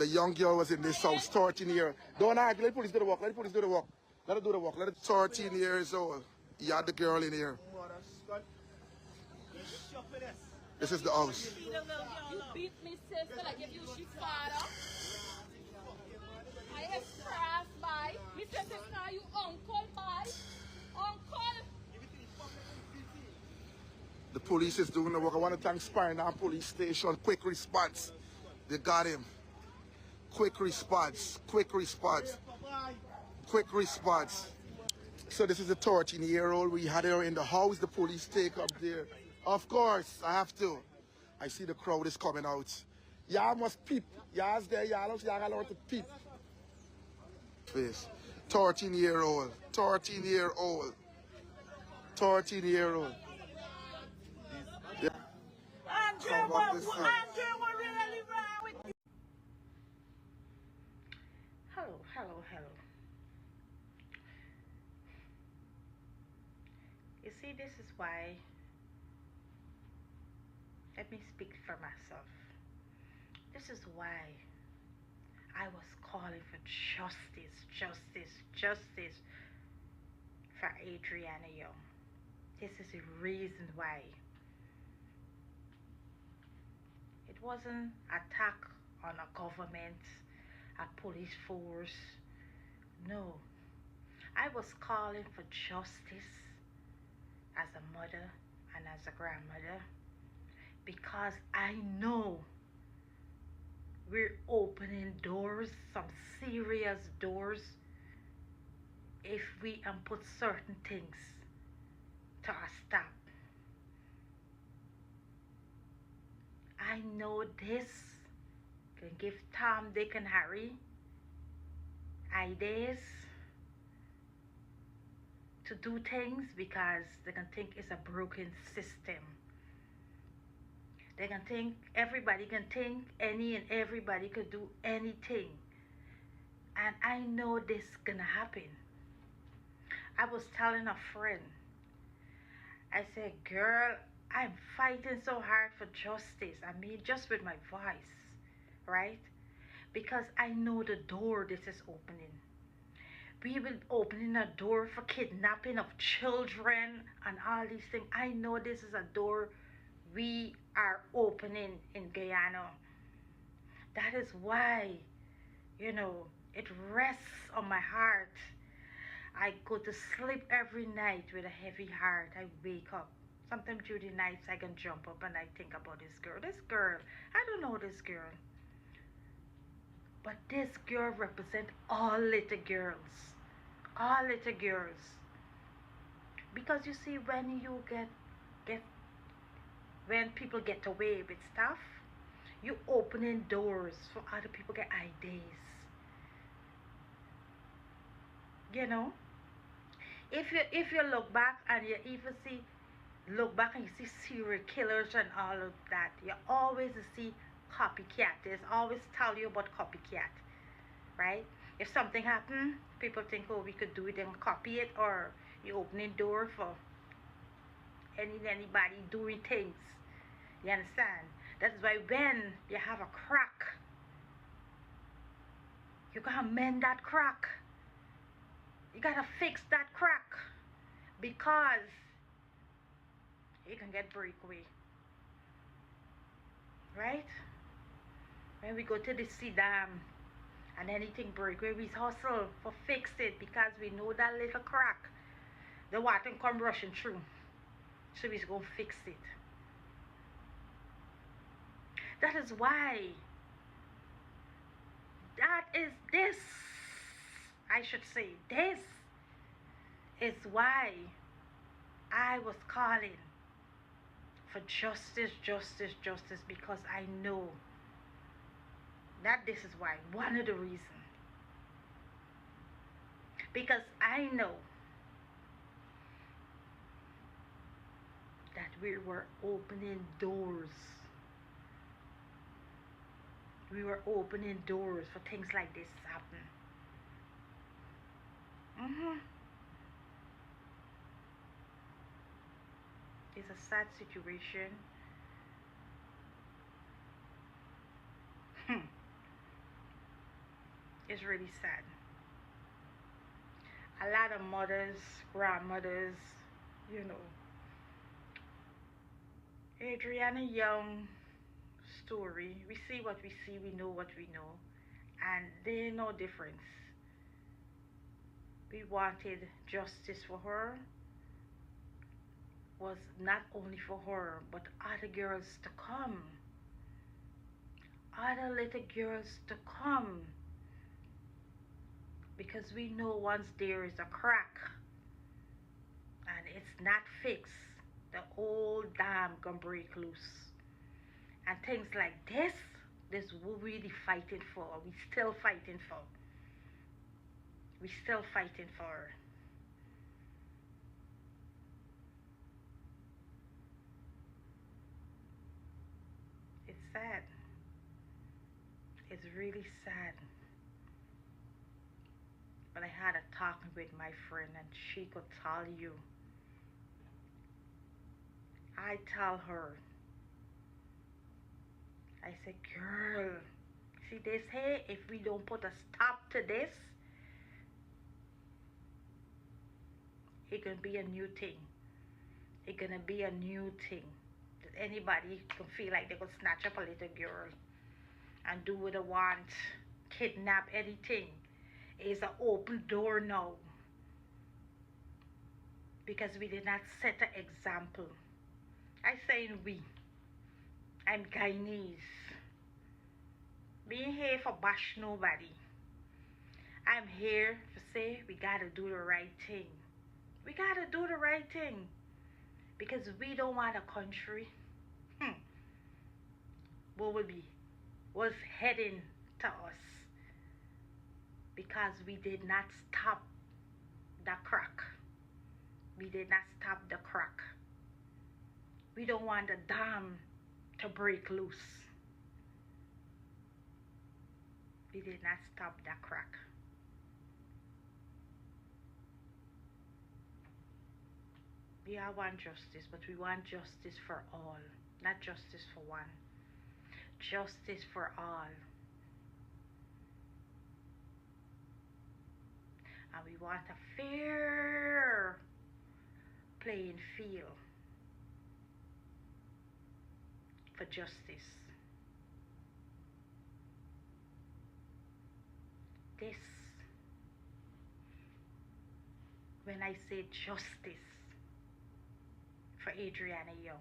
The young girl was in this house, 13 years. Don't argue, let the police do the work, let the police do the work. Let her do the work, let it 13 years old. He had the girl in here. This is the house. You beat me, sister, like if you shoot father. I have craft by. Mr. Sister, you uncle by. Uncle. The police is doing the work. I want to thank Sparina Police Station. Quick response. They got him. Quick response. Quick response. Quick response. So this is a 13-year-old. We had her in the house. The police take up there. Of course, I have to. I see the crowd is coming out. Y'all must peep. Y'all's there. Y'all got to learn to peep. Please. 13-year-old. 13-year-old. 13-year-old. Yeah. Andrew, what really wrong with you? Hello. You see, this is why, let me speak for myself. This is why I was calling for justice for Adriana Young. This is the reason why. It wasn't an attack on a government, a police force. No. I was calling for justice as a mother and as a grandmother, because I know we're opening doors, some serious doors, if we put certain things to a stop. I know this can give Tom, Dick, and Harry ideas to do things, because they can think it's a broken system. They can think, everybody can think, any and everybody could do anything. And I know this is gonna happen. I was telling a friend, I said, girl, I'm fighting so hard for justice. I mean, just with my voice, right? Because I know the door this is opening. We will be opening a door for kidnapping of children and all these things. I know this is a door we are opening in Guyana. That is why, it rests on my heart. I go to sleep every night with a heavy heart. I wake up. Sometimes during the nights I can jump up and I think about this girl. This girl, I don't know this girl. But this girl represents all little girls. All little girls. Because you see, when you when people get away with stuff, you opening doors for other people get ideas. If you look back and you even look back and you see serial killers and all of that, you always see copycat. There's always tell you about copycat, right? If something happened, people think, oh, we could do it and copy it, or you opening door for anybody doing things. You understand? That's why when you have a crack, you gotta mend that crack. You gotta fix that crack, because you can get breakaway, right? When we go to the sea dam and anything breakaway, we hustle for fix it, because we know that little crack, the water come rushing through, so we're gonna fix it. That is why, this is why I was calling for justice, because I know that this is why, one of the reasons, because I know that we were opening doors. We were opening doors for things like this to happen. It's a sad situation. It's really sad. A lot of mothers, grandmothers, you know, Adriana Young story. We see what we see, we know what we know, and there no difference. We wanted justice for her, was not only for her, but other girls to come. Other little girls to come. Because we know once there is a crack and it's not fixed, the whole dam gonna break loose. And things like this we're really fighting for. We still fighting for. We still fighting for. It's sad. It's really sad. But I had a talk with my friend and she could tell you. I tell her, I said, girl, see this here, if we don't put a stop to this, it's gonna be a new thing. It's gonna be a new thing. That anybody can feel like they could snatch up a little girl and do what they want, kidnap anything. It's an open door now. Because we did not set an example. I saying we. I'm Guyanese. Being here for bash nobody. I'm here to say we gotta do the right thing. We gotta do the right thing. Because we don't want a country what would be was heading to us. Because we did not stop the crack. We did not stop the crack. We don't want the dam to break loose. We did not stop that crack. We all want justice, but we want justice for all, not justice for one. Justice for all. And we want a fair playing field for justice. This, when I say justice for Adriana Young,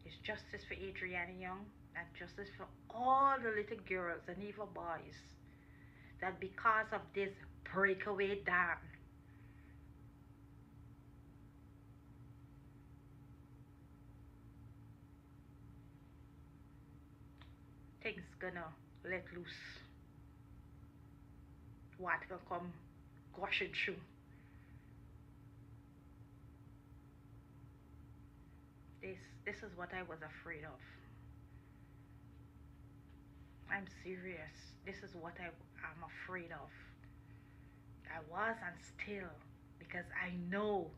it's justice for Adriana Young and justice for all the little girls and even boys that because of this breakaway dam, things gonna let loose. Water gonna come gushing through. This is what I was afraid of. I'm serious. This is what I'm afraid of. I was and still, because I know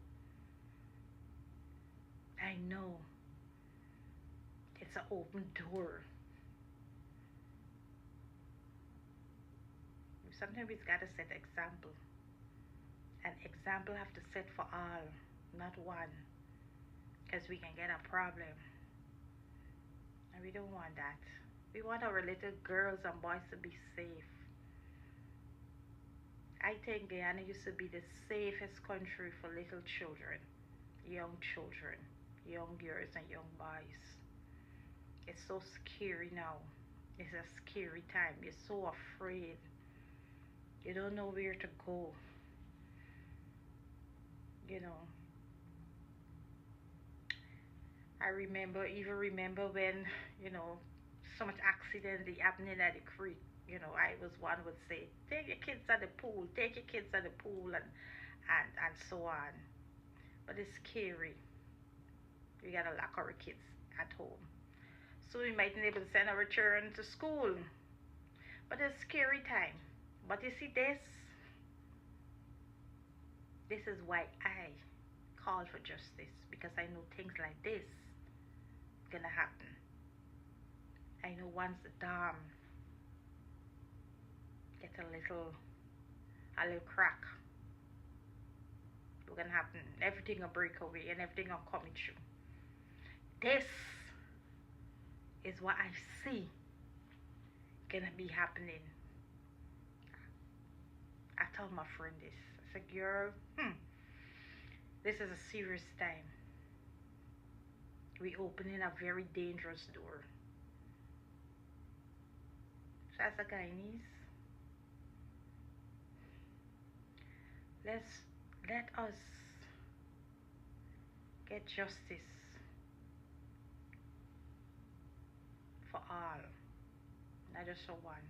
it's an open door. Sometimes we've got to set example. And example have to set for all, not one. Because we can get a problem. And we don't want that. We want our little girls and boys to be safe. I think Guyana used to be the safest country for little children, young girls and young boys. It's so scary now. It's a scary time. You're so afraid. You don't know where to go. You know. I even remember when, you know, so much accident happening at the creek. You know, I was one would say, take your kids at the pool, take your kids at the pool, and so on. But it's scary. We gotta lock our kids at home. So we might not be able to send our children to school. But it's a scary time. But you see this is why I call for justice, because I know things like this gonna happen. I know once the dam gets get a little crack, what's gonna happen? Everything will break away and everything will come through. This is what I see gonna be happening. I told my friend this. I said, girl, this is a serious time. We opening a very dangerous door. So as a Guyanese, let us get justice for all, not just for one.